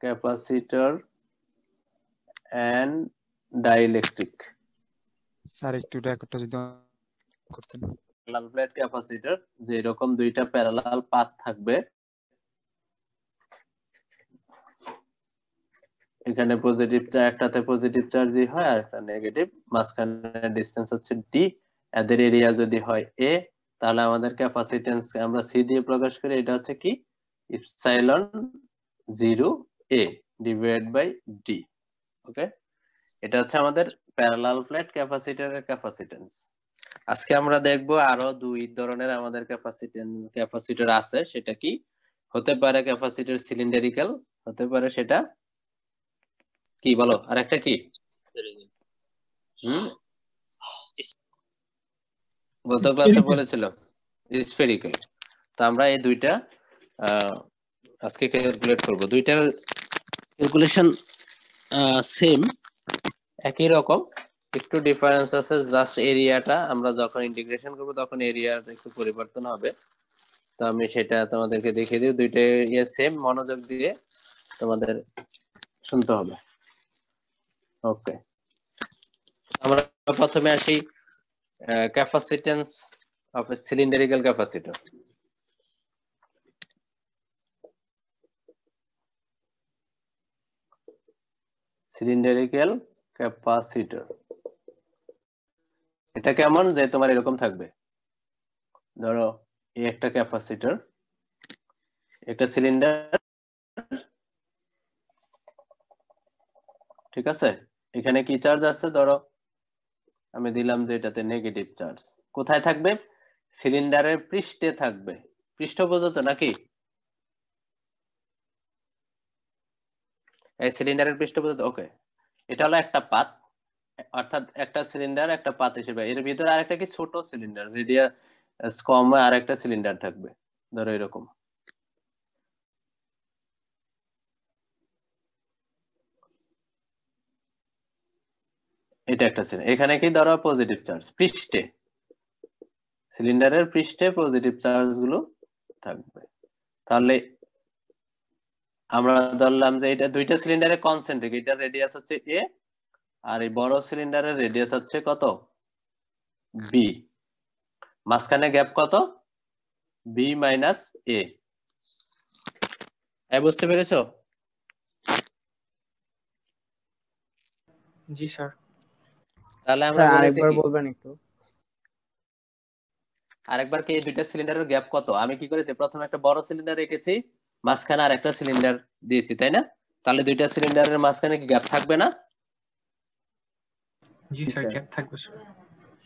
Capacitor and dielectric. Sir একটু রেকর্ডটা যদি করতেন। প্যারালাল প্লেট ক্যাপাসিটর, যে এরকম দুইটা প্যারালাল পাথ থাকবে, এখানে পজিটিভ চার্জ, একটাতে পজিটিভ চার্জই হয় আর একটা নেগেটিভ, মাঝখানে ডিসটেন্স হচ্ছে ডি, এদের এরিয়া যদি হয় এ, তাহলে আমাদের ক্যাপাসিটেন্স আমরা সি দিয়ে প্রকাশ করি, এটা হচ্ছে কি epsilon 0 A divide by D. Okay, এটা হচ্ছে আমাদের প্যারালাল প্লেট ক্যাপাসিটরের ক্যাপাসিটেন্স। আজকে আমরা দেখব আরো দুই ধরনের আমাদের ক্যাপাসিটর আছে, সেটা কি হতে পারে, ক্যাপাসিটর সিলিন্ডারিক্যাল হতে পারে, সেটা কি বলো, আর একটা কি গত ক্লাসে বলেছিল স্ফেরিক্যাল। তো আমরা এই দুইটা আজকে ক্যালকুলেট করব। দুইটার ক্যালকুলেশন সেম, একই রকম, একটু ডিফারেন্স আছে, জাস্ট এরিয়াটা আমরা যখন ইন্টিগ্রেশন করব তখন এরিয়াটা একটু পরিবর্তন হবে। তো আমি সেটা তোমাদেরকে দেখিয়ে দিই, দুইটা এরিয়া সেম, মনোযোগ দিয়ে তোমাদের শুনতে হবে। ওকে, আমরা প্রথমে আসি capacitance of a cylindrical capacitor. Cylindrical capacitor এটা কেমন, যে তোমার এরকম থাকবে, ধরো এই একটা ক্যাপাসিটর, একটা সিলিন্ডার, ঠিক আছে, এখানে কি চার্জ আছে, ধরো আমি দিলাম যে এটাতে নেগেটিভ চার্জ, কোথায় থাকবে, সিলিন্ডারের পৃষ্ঠে থাকবে, পৃষ্ঠ পর্যন্ত নাকি, এই সিলিন্ডারের পৃষ্ঠ পর্যন্ত। ওকে, এটা হলো একটা পাত, অর্থাৎ একটা সিলিন্ডার একটা পাত হিসেবে, এর ভিতরে আরেকটা কি ছোট সিলিন্ডার, রেডিয়াস কম আর একটা সিলিন্ডার থাকবে, ধরো এরকম। এটা একটা সিলিন্ডার, এখানে কি ধরো পজিটিভ চার্জ, পৃষ্ঠে, সিলিন্ডারের পৃষ্ঠে পজিটিভ চার্জ গুলো থাকবে। তাহলে আমরা ধরলাম যে এটা দুইটা সিলিন্ডারে কনসেন্ট্রিক, এটার রেডিয়াস হচ্ছে এ, আর এই বড় সিলিন্ডারের রেডিয়াস হচ্ছে কত, বি, মাঝখানে গ্যাপ কত, বি মাইনাস এ। বুঝতে পেরেছো? জি স্যার। তাহলে আমরা আরেকবার বলবেন একটু। আরেকবার কি, এই দুইটা সিলিন্ডারের গ্যাপ কত, আমি কি করেছি, প্রথমে একটা বড় সিলিন্ডার রেখেছি, মাঝখানে আর একটা সিলিন্ডার দিয়েছি, তাই না? তাহলে দুইটা সিলিন্ডারের মাঝখানে কি গ্যাপ থাকবে না? জি স্যার, গ্যাপ থাকবে স্যার।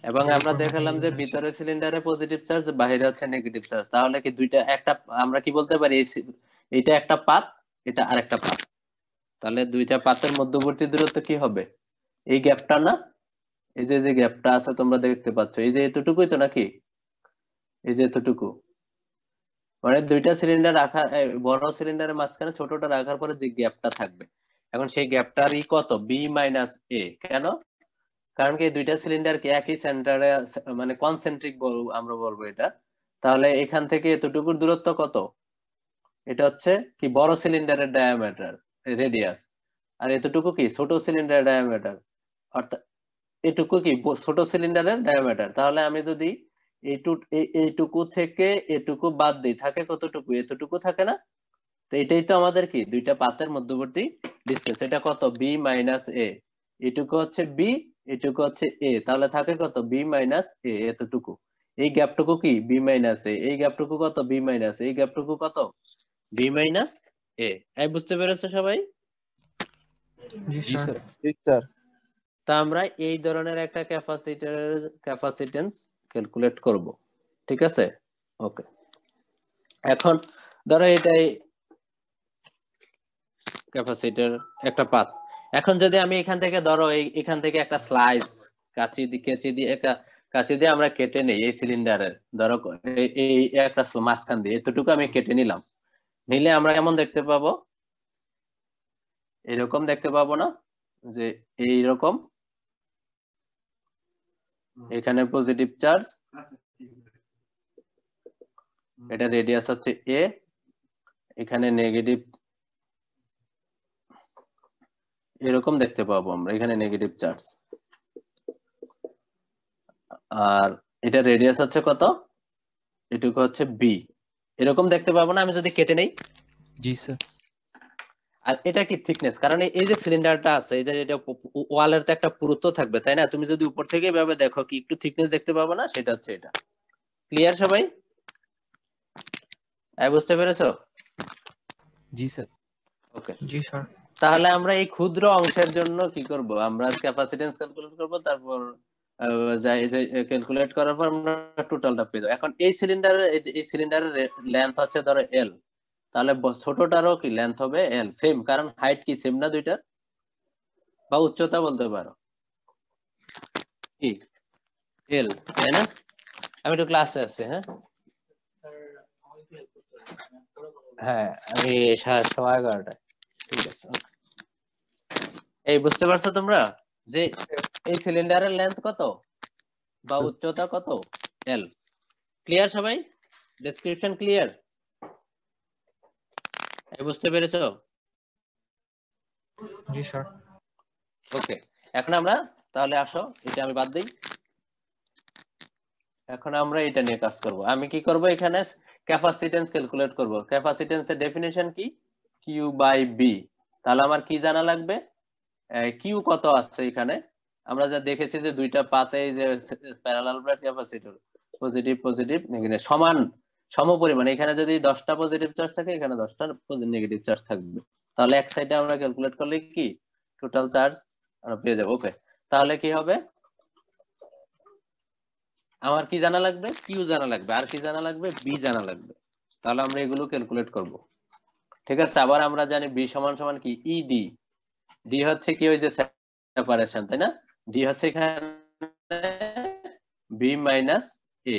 এবং আমরা দেখালাম যে ভিতরে সিলিন্ডারে পজিটিভ চার্জ, বাইরে হচ্ছে নেগেটিভ চার্জ। তাহলে কি দুইটা একটা, আমরা কি বলতে পারি, এটা একটা পাত, এটা আরেকটা পাত। তাহলে দুইটা পাতের মধ্যবর্তী দূরত্ব কি হবে, এই গ্যাপটা না, এই যে গ্যাপটা আছে তোমরা দেখতে পাচ্ছ, এই যে এতটুকুই তো নাকি, এই যে এতটুকু, মানে দুইটা সিলিন্ডার রাখা, বড় সিলিন্ডারের মাঝখানে ছোটটা রাখার পরে যে গ্যাপটা থাকবে, এখন সেই গ্যাপটারই কত, বি মাইনাস এ। কেন? কারণ কি দুইটা সিলিন্ডার কি একই সেন্টারে, মানে কনসেন্ট্রিক আমরা বলবো এটা। তাহলে এখান থেকে এতটুকুর দূরত্ব কত, এটা হচ্ছে কি বড় সিলিন্ডারের ডায়ামিটার, রেডিয়াস, আর এতটুকু কি ছোট সিলিন্ডারের ডায়ামিটার, অর্থাৎ এটুকু কি ছোট সিলিন্ডারের ডায়ামিটার। তাহলে আমি যদি এইটুকু থেকে এটুকু বাদ দিই, থাকে কতটুকু, এতটুকু থাকে না? তো এটাই তো আমাদের কি দুইটা পাতের মধ্যবর্তী ডিসটেন্স, এটা কত, বি মাইনাস এ, এটুকু হচ্ছে বি, এটুকু হচ্ছে এ, তাহলে থাকে কত, বি মাইনাস এ, এতটুকু, এই গ্যাপটুকু কি বি মাইনাস এ, এই গ্যাপটুকু কত, বি মাইনাস, এই গ্যাপটুকু কত, বি মাইনাস এ। বুঝতে পেরেছো সবাই? জি স্যার। ঠিক স্যার। তা আমরা এই ধরনের একটা ক্যাপাসিটেন্স ক্যালকুলেট করব, ঠিক আছে? ওকে, এখন ধরো এটাই ক্যাপাসিটর একটা পাত। এখন যদি আমি এখান থেকে ধরো এখান থেকে একটা স্লাইস কাঁচি দিয়ে আমরা কেটে নেই এই সিলিন্ডারের, ধরো এই একটা মাঝখান দিয়ে এতটুকু আমি কেটে নিলাম, নিলে আমরা কেমন দেখতে পাবো, এরকম দেখতে পাবো না, যে এইরকম, এখানে পজিটিভ চার্জ, এটা রেডিয়াস হচ্ছে এ, এখানে নেগেটিভ এরকম দেখতে পাবো আমরা এখানে নেগেটিভ চার্জ। আর এটা রেডিয়াস হচ্ছে কত, এটুকু হচ্ছে বি, এরকম দেখতে পাবো না আমি যদি কেটে নেই। জি স্যার। আর এটা কি থিকনেস, কারণ এই যে সিলিন্ডারটা আছে, এই যে এটা ওয়ালের তো একটা পুরুত্ব থাকবে তাই না, তুমি যদি উপর থেকে এভাবে দেখো কি একটু থিকনেস দেখতে পাবো না, সেটা হচ্ছে এটা। ক্লিয়ার সবাই? বুঝতে পেরেছো? জি স্যার। ওকে, জি স্যার। তাহলে আমরা এই ক্ষুদ্র অংশের জন্য কি করব, আমরা ক্যাপাসিটেন্স ক্যালকুলেট করব, তারপর ক্যালকুলেট করার পর আমরা টোটালটা পেয়ে যাবো। এখন এই সিলিন্ডারের লেন্থ হচ্ছে ধরো এল, তাহলে ছোটটারও কি লেন্থ হবে এল, সেম, কারণ হাইট কি সেম না দুইটার, বা উচ্চতা বলতে পারো কি এল, তাই না? আমি একটু ক্লাসে আছি, হ্যাঁ হ্যাঁ আমি 11:30, ঠিক আছে। এই বুঝতে পারছো তোমরা যে এই সিলিন্ডারের লেন্থ কত বা উচ্চতা কত, এল। ক্লিয়ার সবাই? Description clear? বুঝতে পেরেছো? জি স্যার। ওকে, এখন আমরা তাহলে আসো এটা আমি বাদ দিই, এখন আমরা এটা নিয়ে কাজ করব। আমি কি করব, এখানে ক্যাপাসিটেন্স ক্যালকুলেট করব। ক্যাপাসিটেন্সের ডেফিনিশন কি, কিউ বাই বি। তাহলে আমার কি জানা লাগবে, কিউ কত আছে এখানে, আমরা যা দেখেছি যে দুইটা পাতে যে parallel plate capacitor, positive positive negative সমান সমপরিমাণ, এখানে যদি 10টা পজিটিভ চার্জ থাকে এখানে 10টা নেগেটিভ চার্জ থাকবে, তাহলে এক সাইডে আমরা ক্যালকুলেট করলে কি টোটাল চার্জ আমরা পেয়ে যাবো। ওকে, তাহলে কি হবে, আমার কি জানা লাগবে, কিউ জানা লাগবে, আর কি জানা লাগবে, বি জানা লাগবে। তাহলে আমরা এগুলো ক্যালকুলেট করব, ঠিক আছে। আবার আমরা জানি বি সমান সমান কি ইডি, ডি হচ্ছে কি ওই যে সেপারেশন, তাই না, ডি হচ্ছে এখানে বি মাইনাস এ।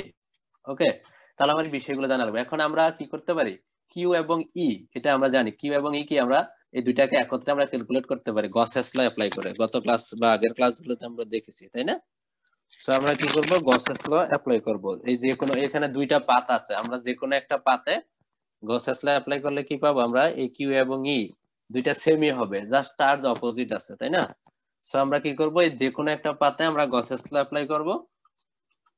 ওকে, তাহলে আমার বিষয়গুলো জানা লাগবে। এখন আমরা কি করতে পারি, কিউ এবং ই, এটা আমরা জানি কিউ এবং ই কি, আমরা এই দুইটাকে একত্রে আমরা ক্যালকুলেট করতে পারি গসেস ল অ্যাপ্লাই করে, গত ক্লাস বা আগের ক্লাসগুলোতে আমরা দেখেছি তাই না। সো আমরা কি করব, গসেস ল অ্যাপ্লাই করব। এই যে কোনো এখানে দুইটা পাত আছে, আমরা যে কোনো একটা পাতে গসেস ল অ্যাপ্লাই করলে কি পাবো আমরা, এই কিউ এবং ই দুইটা সেমই হবে, জাস্ট চার্জ অপোজিট আছে তাই না। সো আমরা কি করব, এই যে কোনো একটা পাতে আমরা গসেস ল অ্যাপ্লাই করব,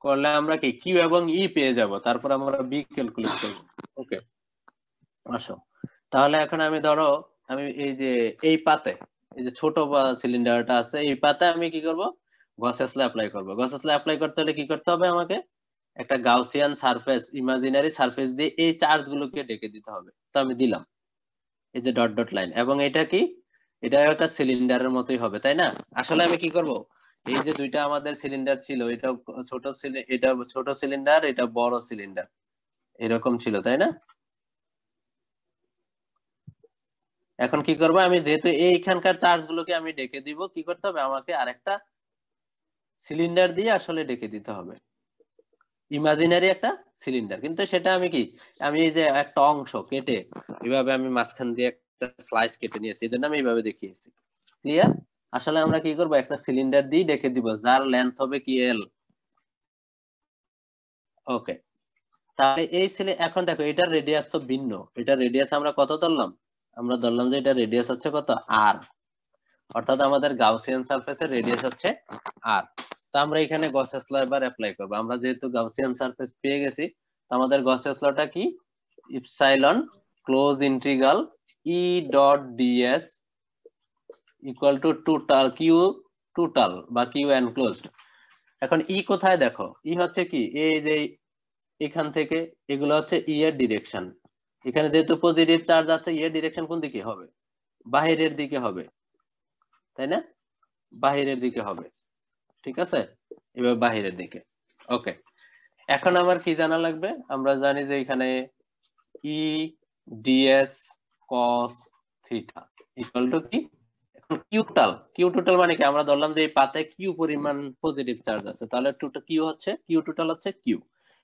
করলে আমরা কি কিউ এবং ই পেয়ে যাব, তারপর আমরা বি ক্যালকুলেট করব। ওকে, আসো তাহলে এখন আমি ধরো আমি এই যে এই পাতে, এই যে ছোট সিলিন্ডারটা আছে এই পাতে আমি কি করব, গসেস ল অ্যাপ্লাই করব। গসেস ল অ্যাপ্লাই করতে হলে কি করতে হবে, আমাকে একটা গাউসিয়ান সারফেস, ইমাজিনারি সারফেস দিয়ে এই চার্জ গুলোকে ডেকে দিতে হবে। তো আমি দিলাম এই যে ডট ডট লাইন, এবং এটা কি, এটা একটা সিলিন্ডারের মতোই হবে তাই না। আসলে আমি কি করব, এই যে দুইটা আমাদের সিলিন্ডার ছিল, এটা ছোট সিলিন্ডার, এটা বড় সিলিন্ডার, এরকম ছিল তাই না। এখন কি করব, আমি যেহেতু এইখানকার চার্জ গুলোকে আমি ডেকে দিব, কি করতে হবে আমাকে আরেকটা সিলিন্ডার দিয়ে আসলে ডেকে দিতে হবে, ইমাজিনারি একটা সিলিন্ডার। কিন্তু সেটা আমি কি, আমি এই যে একটা অংশ কেটে এইভাবে আমি মাঝখান দিয়ে একটা স্লাইস কেটে নিয়েছি, এই জন্য আমি এইভাবে দেখিয়েছি। ক্লিয়ার? আসলে আমরা কি করব, একটা সিলিন্ডার দিয়ে ডেকে দিব যার লেন্থ হবে কি এল। ওকে, তাহলে এই এখন দেখো এটার রেডিয়াস তো ভিন্ন, এটার রেডিয়াস আমরা কত ধরলাম, আমরা ধরলাম যে এটা রেডিয়াস হচ্ছে কত আর, অর্থাৎ আমাদের গাউসিয়ান সারফেসের রেডিয়াস হচ্ছে আর। তো আমরা এখানে গসেস ল এবার অ্যাপ্লাই করব, আমরা যেহেতু গাউসিয়ান সারফেস পেয়ে গেছি, তো আমাদের গসেস লটা কি, epsilon close integral E dot ds equal to total Q total বা কিউ এনক্লোজড। এখন ই কোথায় দেখো, ই হচ্ছে কি এই যে এখান থেকে, এগুলো হচ্ছে ই এর ডিরেকশন, এখানে যেহেতু পজিটিভ চার্জ আছে, ই এর ডিরেকশন কোন দিকে হবে, বাহিরের দিকে হবে তাই না, বাহিরের দিকে হবে, ঠিক আছে, এবার বাহিরের দিকে। ওকে, এখন আমার কি জানা লাগবে, আমরা জানি যে এখানে E d s cos theta equal to কি, এখন কিউ টোটাল মানে কি, আমরা ধরলাম যে এই পাতে কিউ পরিমাণ পজিটিভ চার্জ আছে, তাহলে টোটাল কিউ হচ্ছে, কিউ টোটাল হচ্ছে কিউ।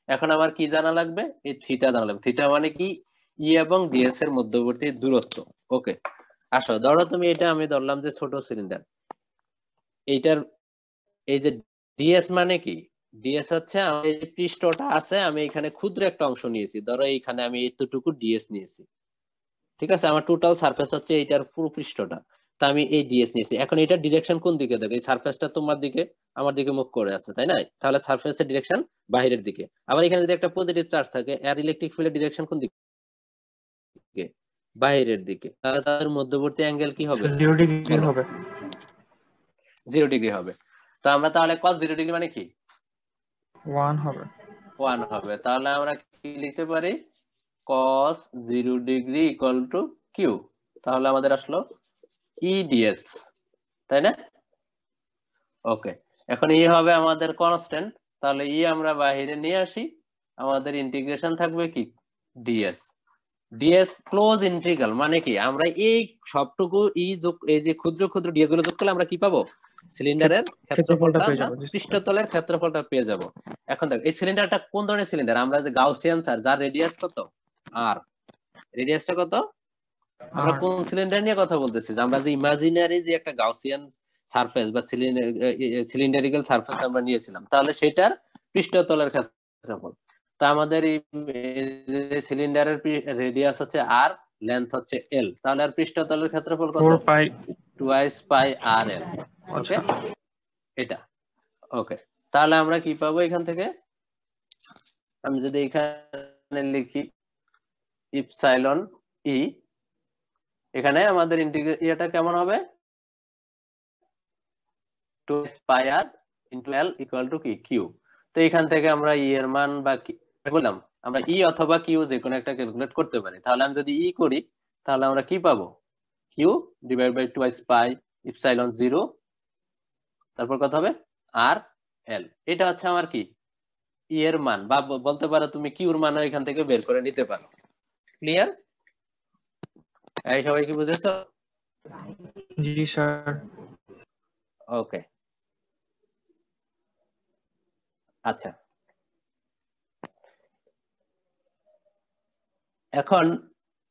এখন আমার কি জানা লাগবে, এই থিটা জানা লাগবে। থিটা মানে কি, ই এবং ডিএস এর মধ্যবর্তী দূরত্ব। ওকে, আসো ধরো তুমি এটা, আমি ধরলাম যে ছোট সিলিন্ডার, এইটার এই যে ডিএস মানে কি, ডিএস হচ্ছে আমার এই পৃষ্ঠটা আছে, আমি এখানে ক্ষুদ্র একটা অংশ নিয়েছি, ধরো এইখানে আমি এতটুকু ডিএস নিয়েছি, ঠিক আছে, আমার টোটাল সারফেস হচ্ছে এইটার পুরো পৃষ্ঠটা, তো আমি এই ডিএস নিয়েছি। এখন এটা ডিরেকশন কোন দিকে দেবে? এই সারফেসটা তোমার দিকে আমার দিকে মুভ করে আছে, তাই না? তাহলে সারফেসের ডিরেকশন বাইরের দিকে। আবার এখানে যদি একটা পজিটিভ চার্জ থাকে, এর ইলেকট্রিক ফিল্ডের ডিরেকশন কোন দিকে? বাইরের দিকে। তাহলে তাদের মধ্যবর্তী অ্যাঙ্গেল কি হবে? 0 ডিগ্রি হবে। 0 ডিগ্রি হবে। তো আমরা তাহলে cos 0 ডিগ্রি মানে কি? 1 হবে। 1 হবে। তাহলে আমরা কি লিখতে পারি? cos 0 degree equal to q। তাহলে আমাদের আসলো EDS, তাই না? ওকে, এখন ই হবে আমাদের কনস্ট্যান্ট। তাহলে ই আমরা বাইরে নিয়ে আসি, আমাদের ইন্টিগ্রেশন থাকবে কি? ডিএস। ডিএস ক্লোজ ইন্টিগ্রাল মানে কি? আমরা এই সবটুকু এই যে ক্ষুদ্র ক্ষুদ্র ডিএস গুলো যোগ করলে আমরা কি পাবো? সিলিন্ডারের ক্ষেত্রফলটা ক্ষেত্রফলটা পেয়ে আমরা যাবো। পৃষ্ঠতলের ক্ষেত্রফলটা পেয়ে যাব। এখন দেখো এই সিলিন্ডারটা কোন ধরনের সিলিন্ডার? আমরা যে গাউসিয়ান স্যার, যার রেডিয়াস কত? আর রেডিয়াসটা কত? আমরা কোন সিলিন্ডার নিয়ে কথা বলতেছি? যে আমরা যে ইমাজিনারি যে একটা গাউসিয়ান সারফেস বা সিলিন্ডারিক্যাল সারফেস আমরা নিয়েছিলাম, তাহলে সেটার পৃষ্ঠতলের ক্ষেত্রফল। তো আমাদের এই সিলিন্ডারের রেডিয়াস হচ্ছে আর, লেন্থ হচ্ছে এল, তাহলে আর পৃষ্ঠতলের ক্ষেত্রফল কত? 4 পাই টুয়াইস পাই আর এল। ওকে, এটা ওকে। তাহলে আমরা কি পাবো এখান থেকে? আমি যদি এখানে লিখি ইপসাইলন ই, এখানে আমাদের ইন্টিগ্রেশনটা কেমন হবে? 2 পাই আর ইনটু এল ইকুয়াল টু কি? কিউ। তো এখান থেকে আমরা ই এর মান বা কি বললাম, আমরা ই অথবা কিউ যে কোনো একটা ক্যালকুলেট করতে পারি। তাহলে আমি যদি ই করি, তাহলে আমরা কি পাবো? Q divide by 2 pi epsilon 0, তারপর কত হবে? আর এল। এটা হচ্ছে আমার কি? ই এর মান, বা বলতে পারো তুমি কিউর মানও এখান থেকে বের করে নিতে পারো। ক্লিয়ার? এই সবাই কি বুঝেছো? জি স্যার। ওকে, আচ্ছা। এখন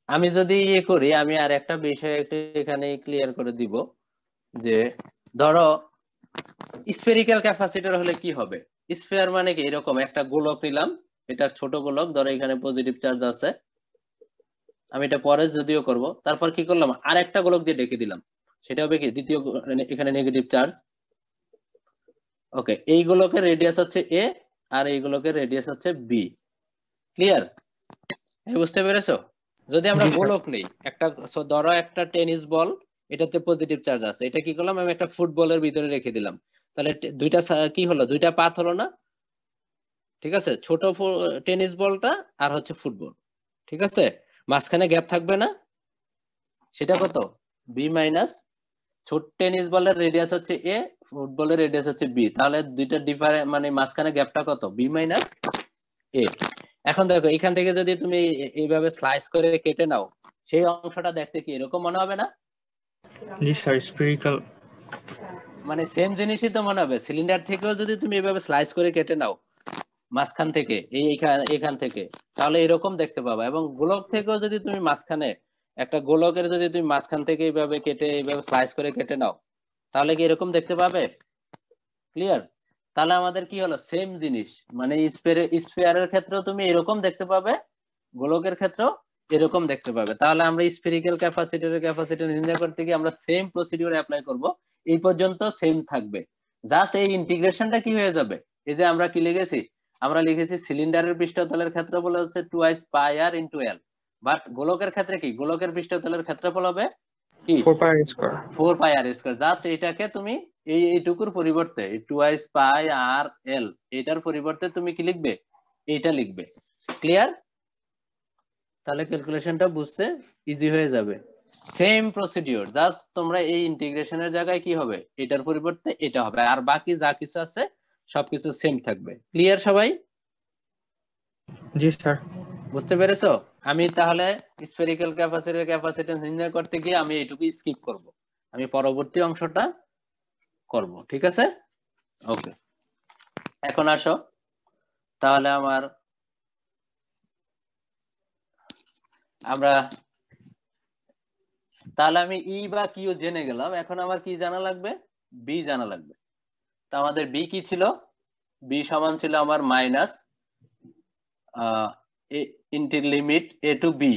আমি যদি ইয়ে করি, আমি আর একটা বিষয় একটু এখানে ক্লিয়ার করে দিব, যে ধরো স্ফেরিক্যাল ক্যাপাসিটর হলে কি হবে? স্ফিয়ার মানে কি? এরকম একটা গোলক নিলাম, এটা ছোট গোলক, ধরো এখানে পজিটিভ চার্জ আছে, আমি এটা পরে যদিও করব। তারপর কি করলাম? আর একটা গোলক দিয়ে ডেকে দিলাম, সেটা হবে কি? দ্বিতীয়, এখানে নেগেটিভ চার্জ। ওকে, এই গোলকের রেডিয়াস হচ্ছে এ, আর এই গোলকের রেডিয়াস হচ্ছে বি। ক্লিয়ার? বুঝতে পেরেছো? যদি আমরা গোলক নেই, একটা ধরো একটা টেনিস বল, এটাতে পজিটিভ চার্জ আছে, এটা কি করলাম? আমি একটা ফুটবলের ভিতরে রেখে দিলাম, তাহলে দুইটা কি হলো? দুইটা পাত হলো না? ঠিক আছে, ছোট টেনিস বলটা আর হচ্ছে ফুটবল, ঠিক আছে? মাঝখানে গ্যাপ থাকবে না? সেটা কত? বি মাইনাস, ছোট টেনিস বলের রেডিয়াস হচ্ছে এ, ফুটবলের রেডিয়াস হচ্ছে বি, তাহলে দুইটা ডিফারেন্স মানে মাঝখানে গ্যাপটা কত? বি মাইনাস এ। এখন দেখো এখান থেকে যদি তুমি এইভাবে স্লাইস করে কেটে নাও, সেই অংশটা দেখতে কি এরকম মনে হবে না? জি স্যার, স্ফেরিক্যাল। মানে সেম জিনিসই তো মনে হবে। সিলিন্ডার থেকেও যদি তুমি এভাবে স্লাইস করে কেটে নাও মাঝখান থেকে, এখান থেকে, তাহলে এরকম দেখতে পাবা। এবং গোলক থেকেও যদি তুমি মাঝখানে একটা গোলকের যদি তুমি মাঝখান থেকে এইভাবে কেটে এইভাবে স্লাইস করে কেটে নাও, তাহলে কি এরকম দেখতে পাবে? ক্লিয়ার? তাহলে আমাদের কি হলো? সেম জিনিস, মানে স্ফিয়ারের ক্ষেত্রেও তুমি এরকম দেখতে পাবে, গোলকের ক্ষেত্রেও এরকম দেখতে পাবে। তাহলে আমরা স্ফেরিক্যাল ক্যাপাসিটর নির্ণয় করতে গিয়ে আমরা সেম প্রসিডিউর অ্যাপ্লাই করব। এই পর্যন্ত সেম থাকবে, জাস্ট এই ইন্টিগ্রেশনটা কি হয়ে যাবে? এই যে আমরা কি লিখেছি? আমরা লিখেছি সিলিন্ডারের পৃষ্ঠতলের ক্ষেত্রফল হচ্ছে 2 পাই আর ইনটু এল, বাট গোলকের ক্ষেত্রে কি? গোলকের পৃষ্ঠতলের ক্ষেত্রফল হবে কি? 4 পাই আর স্কয়ার। 4 পাই আর স্কয়ার। জাস্ট এটাকে তুমি এইটুকুর পরিবর্তে 2 পাই আর এল, এটার পরিবর্তে তুমি কি লিখবে? এইটা লিখবে। ক্লিয়ার? তাহলে ক্যালকুলেশনটা বুঝতে ইজি হয়ে যাবে। সেম প্রসিডিউর, জাস্ট তোমরা এই ইন্টিগ্রেশনের জায়গায় কি হবে? এটার পরিবর্তে এটা হবে, আর বাকি যা কিছু আছে সবকিছু সেম থাকবে। ক্লিয়ার সবাই? জি স্যার। বুঝতে পেরেছো? আমি তাহলে স্ফেরিক্যাল ক্যাপাসিট্যান্স নির্ণয় করতে গিয়ে আমি এইটুকু স্কিপ করব, আমি পরবর্তী অংশটা করব। ঠিক আছে? ওকে, এখন আসো তাহলে তাহলে আমি ই বা কিউ জেনে গেলাম, এখন আমার কি জানা লাগবে? বি জানা লাগবে। তা আমাদের বি কি ছিল? বি সমান ছিল আমার মাইনাস ইন্টির লিমিট এ টু বি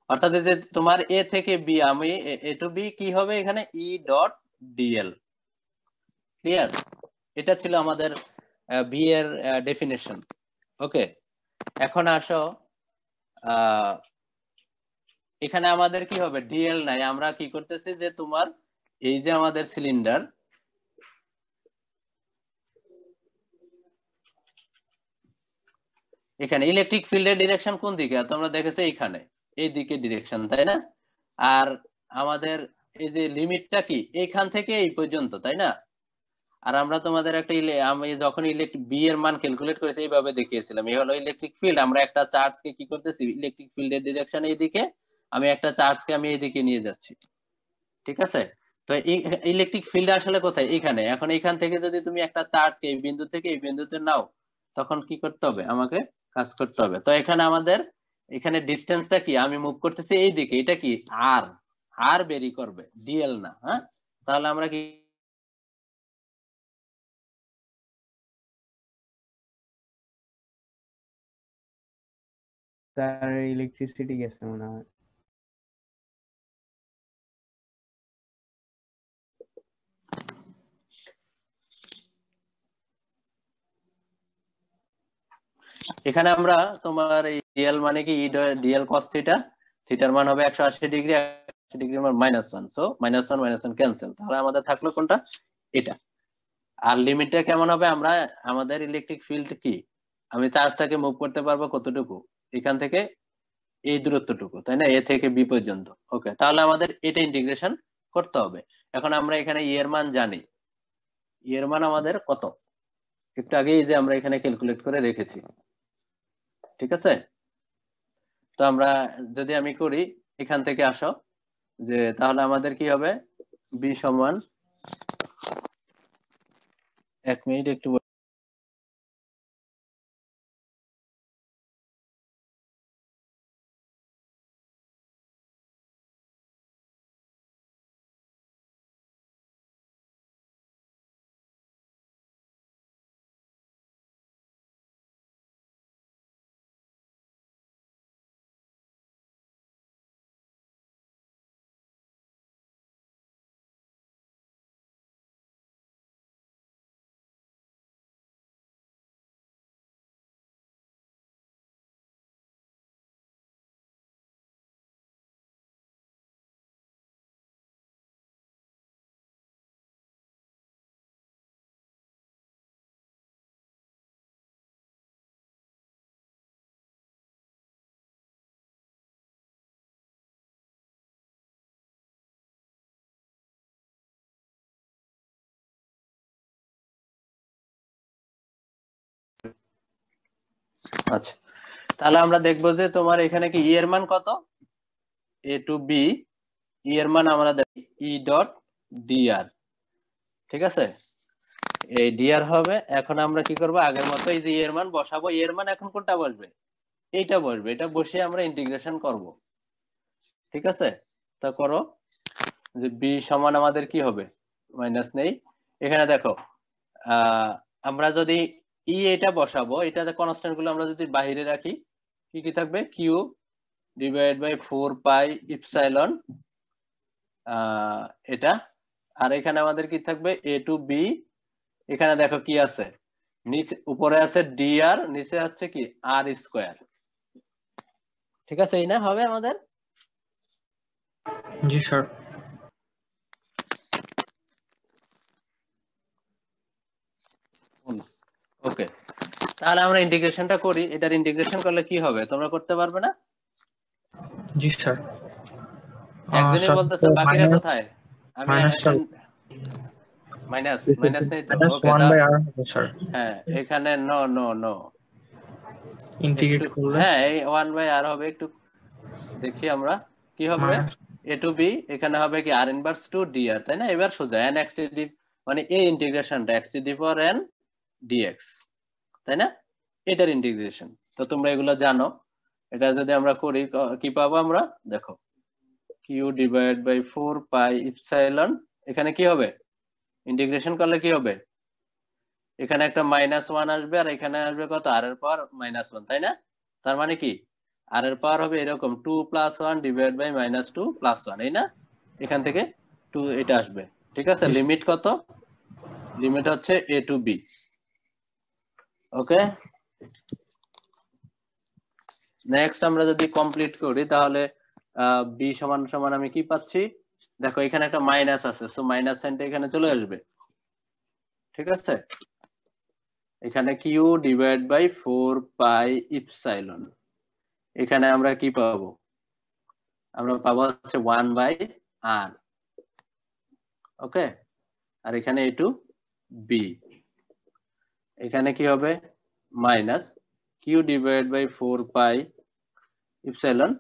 অর্থাৎ এই যে তোমার এ থেকে বি, আমি এ টু বি কি হবে এখানে ই ডট ডিএল। ক্লিয়ার? এটা ছিল আমাদের বি এর ডেফিনেশন। ওকে, এখন আসো এখানে আমাদের কি হবে, ডিএল নাই, আমরা কি করতেছি যে তোমার এই যে আমাদের সিলিন্ডার, এখানে ইলেকট্রিক ফিল্ডের ডিরেকশন কোন দিকে তোমরা দেখেছো, এইখানে এই দিকে ডিরেকশন, তাই না? আর আমাদের এই যে লিমিটটা কি এইখান থেকে এই পর্যন্ত, তাই না? আর আমরা তোমাদের একটা আমি যখন বি এর মান ক্যালকুলেট করেছি এইভাবে দেখিয়েছিলাম, এই হলো ইলেকট্রিক ফিল্ড। আমরা একটা চার্জকে কি করতেছি, ইলেকট্রিক ফিল্ডের ডিরেকশন এইদিকে, আমি একটা চার্জকে আমি এইদিকে নিয়ে যাচ্ছি। ঠিক আছে? তো ইলেকট্রিক ফিল্ড আসলে কোথায়, এখানে। এখন এখান থেকে যদি তুমি একটা চার্জকে এই বিন্দু থেকে এই বিন্দুতে নাও, তখন কি করতে হবে, আমাকে কাজ করতে হবে। তো এখানে আমাদের এখানে ডিসটেন্সটা কি, আমি মুভ করতেছি এই দিকে, এটা কি আর, আর বেরি করবে, ডিএল না। হ্যাঁ, তাহলে আমরা কি তার ইলেকট্রিসিটি গেছে মনে হয়। এখানে আমরা তোমার এই ডিএল মানে কি ডিএল কস থিটা, থিটার মান হবে 180 ডিগ্রি, 180 ডিগ্রি মান -1, সো -1 ক্যান্সেল। তাহলে আমাদের থাকলো কোনটা, এটা। আর লিমিটটা কেমন হবে, আমরা আমাদের ইলেকট্রিক ফিল্ড কি, আমি চার্জটাকে মুভ করতে পারবো কতটুকু, এখান থেকে এই দূরত্বটুকু, তাই না, এ থেকে বি পর্যন্ত। ওকে, তাহলে আমাদের এটা ইন্টিগ্রেশন করতে হবে। এখন আমরা এখানে ই এর মান জানি, ই এর মান আমাদের কত, একটু আগেই যে আমরা এখানে ক্যালকুলেট করে রেখেছি। ঠিক আছে? তো আমরা যদি আমি করি এখান থেকে আসো, যে তাহলে আমাদের কি হবে, বি সমান, 1 মিনিট একটু, আচ্ছা তাহলে আমরা দেখবো যে তোমার এখানে কি ই এর মান কত, এ টু বি, ই এর মান আমরা দেখি ই ডট ডিআর। ঠিক আছে, এই ডিআর হবে। এখন আমরা কি করব, আগের মতো এই যে ই এর মান বসাবো, ই এর মান এখন কোনটা বসবে, এইটা বসবে, এটা বসিয়ে আমরা ইন্টিগ্রেশন করব। ঠিক আছে, তা করো, যে বি সমান আমাদের কি হবে, মাইনাস নেই, এখানে দেখো আমরা যদি ই এটা বসাবো, এটাতে কনস্ট্যান্ট গুলো আমরা যদি বাইরে রাখি, কি কি থাকবে, Q divide by 4 pi epsilon, এটা। আর এখানে আমাদের কি থাকবে, এ টু বি, এখানে দেখো কি আছে, নিচে উপরে আছে ডি আর, নিচে আছে কি আর স্কয়ার। ঠিক আছে, এই না হবে আমাদের। জি স্যার। ওকে, তাহলে আমরা ইন্টিগ্রেশনটা করি। এটার ইন্টিগ্রেশন করলে কি হবে, তোমরা করতে পারবে না? জি স্যার। একজনই বলতেছে, বাকিরা কোথায়? আমি মাইনাস নেই তো। ওকে, হ্যাঁ এখানে নো নো নো, ইন্টিগ্রেট করলে হ্যাঁ এই 1/r হবে, একটু দেখি আমরা কি হবে, এ টু বি, এখানে হবে কি আর ইনভার্স টু dr, তাই না? এবার সোজা n x টু দি, মানে এই ইন্টিগ্রেশনটা x to the power n dx, তাই না? এটার ইন্টিগ্রেশন তো তোমরা এগুলো জানো। এটা যদি আমরা করি কি পাবো আমরা, দেখো q divide by 4 pi epsilon, এখানে কি হবে, ইন্টিগ্রেশন করলে কি হবে, এখানে একটা -1 আসবে, আর এখানে আসবে কত, আর এর পাওয়ার -1, তাই না? তার মানে কি আর এর পাওয়ার হবে এরকম 2 + 1 ডিভাইড বাই -2 + 1, এই না? এখান থেকে 2 এটা আসবে, ঠিক আছে? লিমিট কত? লিমিট হচ্ছে a to b। Okay, next আমরা যদি কমপ্লিট করি তাহলে b সমান সমান আমি কি পাচ্ছি? দেখো এখানে একটা মাইনাস আছে, সো মাইনাস সাইনটা এখানে চলে আসবে, ঠিক আছে? এখানে q divide by 4 pi epsilon, এখানে আমরা কি পাবো? আমরা পাবো হচ্ছে 1 বাই r। ওকে, আর এখানে a to b, এখানে কি হবে? Minus q divide by 4 pi epsilon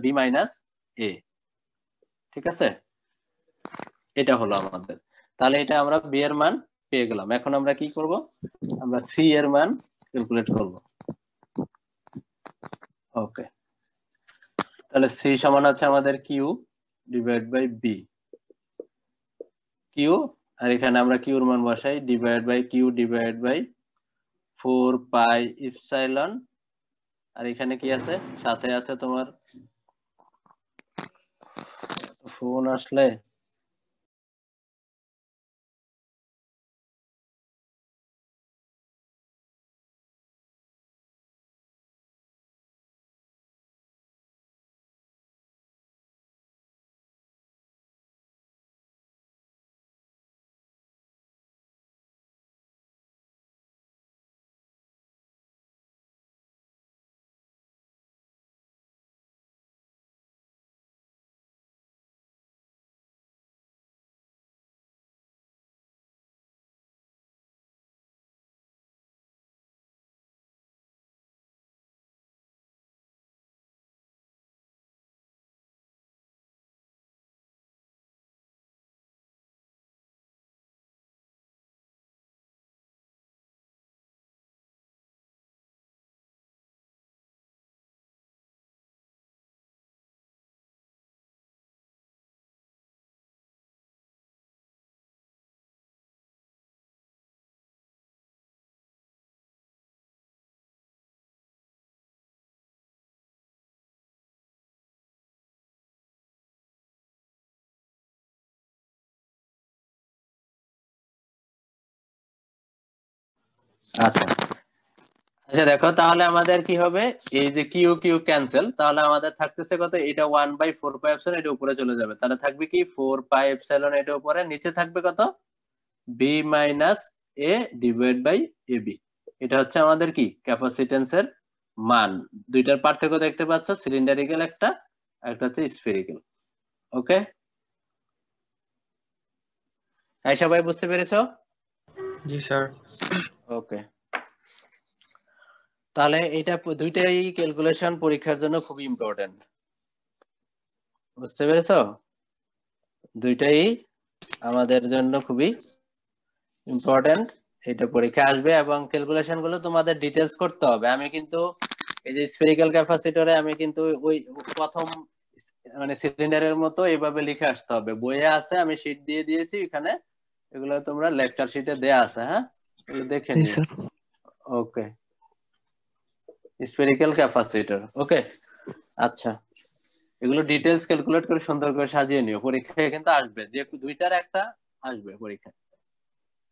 b minus a, ঠিক আছে? এটা হলো আমাদের। তাহলে এটা আমরা b এর মান পেয়ে গেলাম। এখন আমরা কি করব? আমরা c এর মান ক্যালকুলেট করব। ওকে, তাহলে c সমান হচ্ছে আমাদের q divide by b, q, আর এখানে আমরা q এর মান বসাই divide by q divide by 4 pi epsilon, আর এখানে কি আছে? সাথে আছে তোমার ফোন আসলে আচ্ছা আচ্ছা দেখো, তাহলে আমাদের কি হবে? এই যে কিউ কিউ ক্যান্সেল, তাহলে আমাদের থাকতেছে কত? এটা 1 বাই 4 পাই এপসাইলন, এটা উপরে চলে যাবে, তাহলে থাকবে কি 4 পাই এপসাইলন, এটা উপরে, নিচে থাকবে কত? b minus a divide by ab। এটা হচ্ছে আমাদের কি ক্যাপাসিটেন্সের মান। দুইটার পার্থক্য দেখতে পাচ্ছ, সিলিন্ডারিক্যাল একটা, একটা হচ্ছে স্ফেরিক্যাল। ওকে, এই সবাই বুঝতে পেরেছো? জি স্যার। ওকে, তাহলে এটা দুইটাই ক্যালকুলেশন পরীক্ষার জন্য খুবই ইম্পর্টেন্ট, বুঝতে পেরেছো? দুইটাই আমাদের জন্য খুবই ইম্পর্টেন্ট, এটা পরীক্ষা আসবে এবং ক্যালকুলেশন গুলো তোমাদের ডিটেইলস করতে হবে। আমি কিন্তু এই যে স্ফেরিক্যাল ক্যাপাসিটরে আমি কিন্তু ওই প্রথম মানে সিলিন্ডারের মতো এইভাবে লিখে আসতে হবে, বইয়ে আছে, আমি শীট দিয়ে দিয়েছি এখানে, এগুলো তোমরা লেকচার শীটে দেয়া আছে, হ্যাঁ, এগুলো দেখে জি নিও। স্যার। ওকে, স্ফেরিক্যাল ক্যাপাসিটর। ওকে, আচ্ছা, এগুলো ডিটেইলস ক্যালকুলেট করে সুন্দর করে সাজিয়ে নিও, পরীক্ষায় কিন্তু আসবে, যে দুইটার একটা আসবে পরীক্ষায়।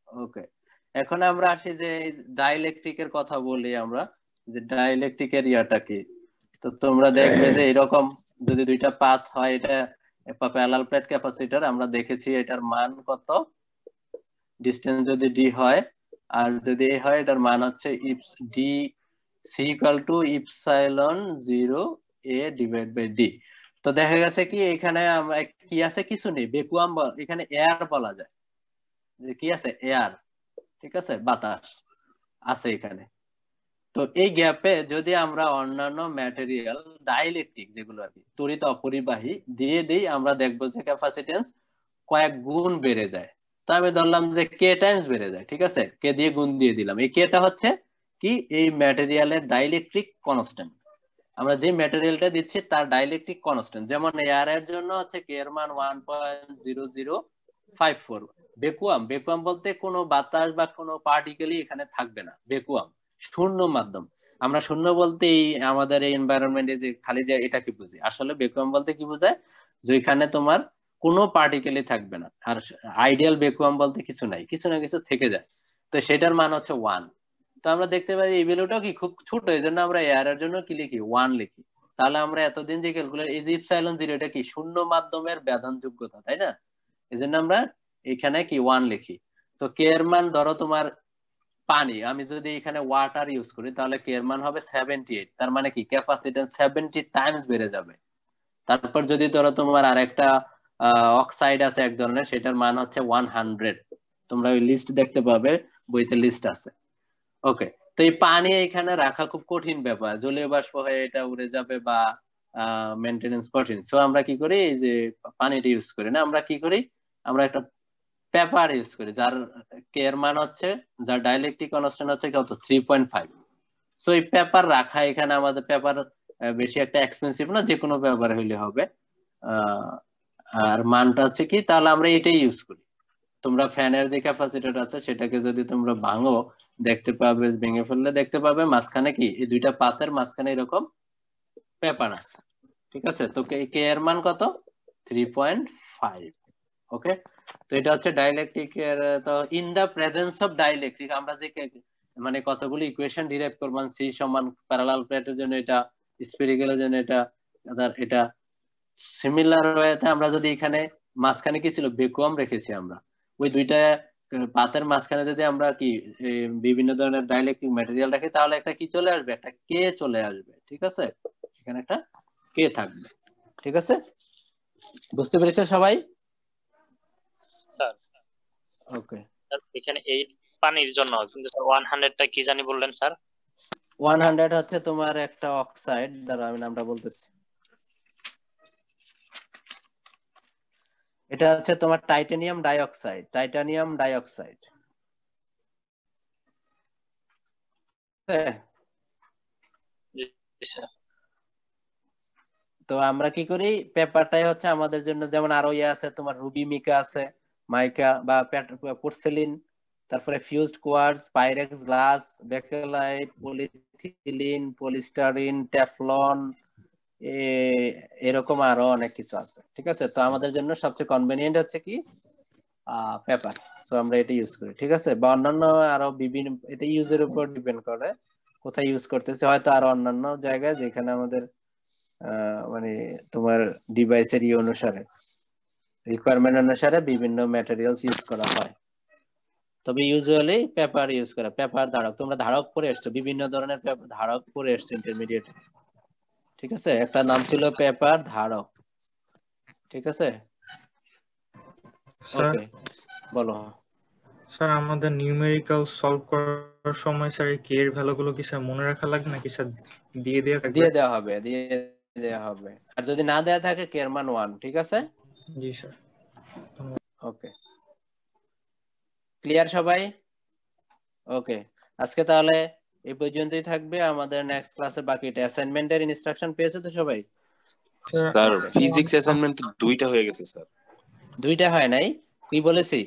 ওকে, এখন আমরা আসি যে ডাইইলেকট্রিকের কথা বলি আমরা, যে ডাইইলেকট্রিকের ইয়াটা কি। তো তোমরা দেখবে যে এরকম যদি দুইটা পাথ হয়, এটা প্যারালাল প্লেট ক্যাপাসিটর, আমরা দেখেছি এটার মান কত, ডিসটেন্স যদি d হয় আর যদি a হয়, এটার মান হচ্ছে eps d c equal to epsilon 0 A divide by d. তো দেখা গেছে কি এখানে আমরা কি আছে, কিছু নেই, ভ্যাকুয়াম এখানে এয়ার বলা যায়, যে কি আছে, এয়ার, ঠিক আছে, বাতাস আছে এখানে। তো এই গ্যাপে যদি আমরা অন্যান্য ম্যাটেরিয়াল ডাইইলেকট্রিক যেগুলো আর কি তড়িৎ অপরিবাহী দিয়ে দিই, আমরা দেখবো যে ক্যাপাসিটেন্স কয়েক গুণ বেড়ে যায়। তো আমি ধরলাম যে কে টাইমস বেড়ে যায়, ঠিক আছে, কে দিয়ে গুণ দিয়ে দিলাম। এই কেটা হচ্ছে কি এই ম্যাটেরিয়ালের ডাইইলেকট্রিক কনস্ট্যান্ট, আমরা যে ম্যাটেরিয়ালটা দিচ্ছি তার ডাইইলেকট্রিক কনস্ট্যান্ট। যেমন এয়ার এর জন্য হচ্ছে কে এর মান 1.0054। ভ্যাকুয়াম বলতে কোনো বাতাস বা কোনো পার্টিকেলই এখানে থাকবে না, ভ্যাকুয়াম শূন্য মাধ্যম। আমরা শূন্য বলতে আমাদের এই এনভায়রনমেন্টে যে খালি যে এটাকে বুঝি, আসলে ভ্যাকুয়াম বলতে কি বোঝায়, যে এখানে তোমার কোনো পার্টিকেলই থাকবে না। আর আইডিয়াল ভ্যাকুয়াম বলতে কিছু নাই, কিছু না কিছু থেকে যায়, তো সেটার মান হচ্ছে 1। তো আমরা দেখতে পাই এই ভ্যালুটাও কি খুব ছোট, এই জন্য আমরা এয়ার এর জন্য কি লিখি, 1 লিখি। তাহলে আমরা এতদিন যে ক্যালকুলেট এই যে ইপসাইলন 0 এটা কি শূন্য মাধ্যমের ব্যাধানযোগ্যতা, তাই না, এই জন্য আমরা এখানে কি 1 লিখি। তো কে এর মান ধরো তোমার পানি, আমি যদি এখানে ওয়াটার ইউজ করি তাহলে কে এর মান হবে 78, তার মানে কি ক্যাপাসিটেন্স 70 টাইমস বেড়ে যাবে। তারপর যদি ধরো তোমার আরেকটা অক্সাইড আছে এক ধরনের, সেটার মান হচ্ছে 100, তোমরা ওই লিস্ট দেখতে পাবে, বইতে লিস্ট আছে। ওকে, তো এই পানি এখানে রাখা খুব কঠিন ব্যাপার, জলীয় বাষ্প হয়ে এটা উড়ে যাবে বা মেইনটেনেন্স কঠিন। সো আমরা কি করি, এই যে পানিটা ইউজ করি না, আমরা কি করি, আমরা একটা পেপার ইউজ করি যার কে এর মান হচ্ছে, যার ডাইইলেকট্রিক কনস্ট্যান্ট হচ্ছে কত, 3.5। সো এই পেপার রাখা এখানে, আমাদের পেপার বেশি একটা এক্সপেন্সিভ না, যে কোনো পেপার হইলে হবে। আর মানটা হচ্ছে কি, তাহলে আমরা এটাই ইউজ করি। তোমরা ফ্যানের যে ক্যাপাসিটর আছে সেটাকে যদি তোমরা ভাঙো, দেখতে পাবে, ভেঙে ফেললে দেখতে পাবে মাঝখানে কি, এই দুইটা পাতের মাঝখানে এরকম পেপার আছে, ঠিক আছে। তো কে এর মান কত, 3.5। ওকে, তো এটা হচ্ছে ডাইইলেকট্রিক এর। তো in the presence of dielectric আমরা যে মানে কতগুলো ইকুয়েশন ডিরাইভ করব, সি সমান প্যারালাল প্লেটের জন্য এটা, স্ফেরিক্যালের জন্য এটা, এটা সিমিলার ওয়েতে আমরা যদি এখানে মাঝখানে কি ছিল, ভ্যাকুয়াম রেখেছি আমরা, ওই দুইটা পাতের মাঝখানে যদি আমরা কি বিভিন্ন ধরনের ডাইইলেকট্রিক ম্যাটেরিয়াল রাখি, তাহলে একটা কি চলে আসবে, একটা কে চলে আসবে, ঠিক আছে, এখানে একটা কে থাকবে, ঠিক আছে। বুঝতে পেরেছে সবাই? স্যার ওকে, এখানে এই পানির জন্য কিন্তু 100টা কি জানি বললেন স্যার? 100 হচ্ছে তোমার একটা অক্সাইড, দ্বারা আমি নামটা বলতেছি, এটা হচ্ছে তোমার টাইটানিয়াম ডাইঅক্সাইড। তো আমরা কি করি, পেপারটাই হচ্ছে আমাদের জন্য, যেমন আরো ইয়ে আছে তোমার, রুবি মিকা আছে, মাইকা বা পোর্সেলিন, তারপরে fused quartz, Pyrex glass, Bakelite, polyethylene, পলিস্টারিন, Teflon, এরকম আরো অনেক কিছু আছে, ঠিক আছে। তো আমাদের জন্য সবচেয়ে কনভেনিয়েন্ট হচ্ছে কি, পেপার। সো আমরা এটা ইউজ করি, ঠিক আছে। বা অন্যান্য আরো বিভিন্ন, এটা ইউজের উপর ডিপেন্ড করে কোথায় ইউজ করতেছে, হয়তো আরো অন্যান্য জায়গায় যেখানে আমাদের মানে তোমার ডিভাইসের অনুসারে, রিকোয়ারমেন্ট অনুসারে বিভিন্ন ম্যাটেরিয়ালস ইউজ করা হয়। তবে ইউজুয়ালি পেপার ইউজ করা, পেপার ধারক, তোমরা ধারক পড়ে এসছো, বিভিন্ন ধরনের ধারক পড়ে এসছো ইন্টারমিডিয়েট, ঠিক আছে। একটা নাম ছিল পেপার ধারক, ঠিক আছে। ওকে, বলো স্যার। আমাদের নিউমেরিক্যাল সলভ করার সময় স্যার কে এর ভ্যালুগুলো কি স্যার মনে রাখা লাগবে নাকি স্যার দিয়ে দেওয়া হবে, আর যদি না দেয়া থাকে কে এর মান 1, ঠিক আছে। জি স্যার। ওকে, ক্লিয়ার সবাই? ওকে, আজকে তাহলে এই পর্যন্তই থাকবে। আমাদের নেক্সট ক্লাসে বাকিটা অ্যাসাইনমেন্টের ইনস্ট্রাকশন পেয়েছো তো সবাই? স্যার ফিজিক্স অ্যাসাইনমেন্ট 2টা হয়ে গেছে স্যার। 2টা হয় নাই? কি বলেছি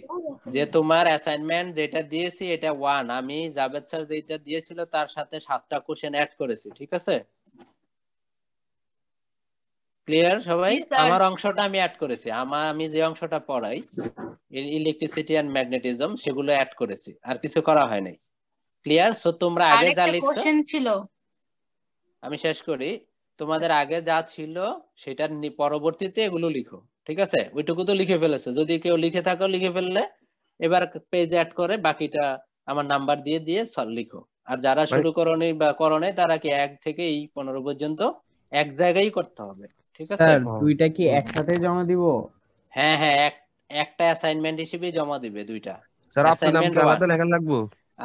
যে তোমার অ্যাসাইনমেন্ট যেটা দিয়েছি এটা 1, আমি জাভেদ স্যার যেটা দিয়েছিল তার সাথে 7টা কোশ্চেন অ্যাড করেছি, ঠিক আছে। ক্লিয়ার সবাই? আমার অংশটা আমি অ্যাড করেছি, আমি যে অংশটা পড়াই ইলেকট্রিসিটি এন্ড ম্যাগনেটিজম, সেগুলো অ্যাড করেছি, আর কিছু করা হয় নাই। ক্লিয়ার? সো তোমরা আগে যা লিখছো, কোশ্চেন ছিল, আমি শেষ করি, তোমাদের আগে যা ছিল সেটার পরবর্তীতে এগুলো লিখো, ঠিক আছে। ওইটুকু তো লিখে ফেলেছো, যদি কেউ লিখে থাকো লিখে ফেললে এবার পেজ অ্যাড করে বাকিটা আমার নাম্বার দিয়ে লিখো। আর যারা শুরু করোনি বা করোনি তারা কি 1 থেকে 15 পর্যন্ত এক জায়গায় করতে হবে, ঠিক আছে? স্যার দুইটা কি একসাথে জমা দিব? হ্যাঁ হ্যাঁ, একটা অ্যাসাইনমেন্ট হিসেবে জমা দিবে দুইটা। স্যার আপনার নাম অ্যাসাইনমেন্ট কি আলাদা লেখা লাগবো?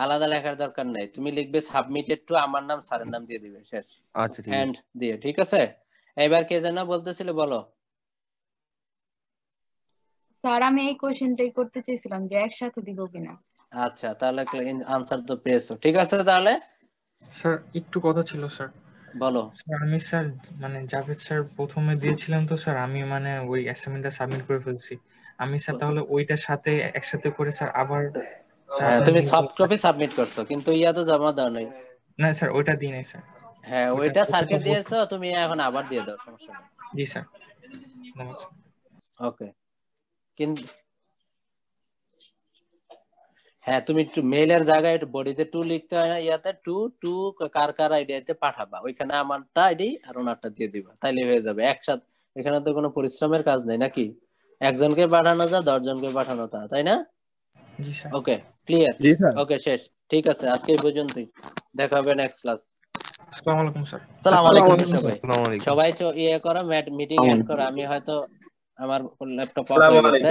আলাদা লেখার দরকার নাই, তুমি লিখবে সাবমিটেড টু আমার নাম স্যারের নাম দিয়ে দিবে, শেষ। আচ্ছা ঠিক আছে এন্ড দিয়ে, ঠিক আছে? এবার কে যেন বলতেছিল, বলো। স্যার আমি এই কোশ্চেনটাই করতে চাইছিলাম যে একসাথে দিব কিনা। আচ্ছা, তাহলে আনসার তো পেয়েছো, ঠিক আছে। তাহলে স্যার একটু কথা ছিল স্যার। বলো। স্যার আমি স্যার মানে জাভেদ স্যার প্রথমে দিয়েছিলাম তো স্যার, আমি মানে ওই অ্যাসাইনমেন্টটা সাবমিট করে ফেলছি। আমি স্যার তাহলে ওইটার সাথে একসাথে করে স্যার আবার স্যার হ্যাঁ, আপনার তুমি নিজ- সফট কপি সাবমিট করছো, কিন্তু ইয়া তো জমা দাও নাই। না স্যার ওইটা দিই নাই স্যার। হ্যাঁ, ওইটা স্যারকে দিয়েছো, তুমি এখন আবার দিয়ে দাও, সমস্যা নেই। জি স্যার, ধন্যবাদ স্যার। ওকে, কিন্তু হ্যাঁ, তুমি একটু মেইলের জায়গায় একটু বডিতে টু লিখতে হয় না, ইয়াতে টু কার কার আইডিয়াতে পাঠাবা, ওইখানে আমারটা আইডি আর ওনারটা দিয়ে দিবা, তাইলে হয়ে যাবে একসাথে। এখানে তো কোনো পরিশ্রমের কাজ নেই নাকি, একজনকে পাঠানো যা 10 জনকে পাঠানো তা, তাই না? জি স্যার। ওকে, ক্লিয়ার? জি স্যার। ওকে, শেষ। ঠিক আছে, আজকে এই পর্যন্তই, দেখা হবে নেক্সট ক্লাস। আসসালামু আলাইকুম স্যার। আসসালামু আলাইকুম সবাই। আসসালামু আলাইকুম। সবাই ইয়ে করো, মিটিং এন্ড করো। আমি হয়তো আমার ল্যাপটপ অফ হয়ে গেছে।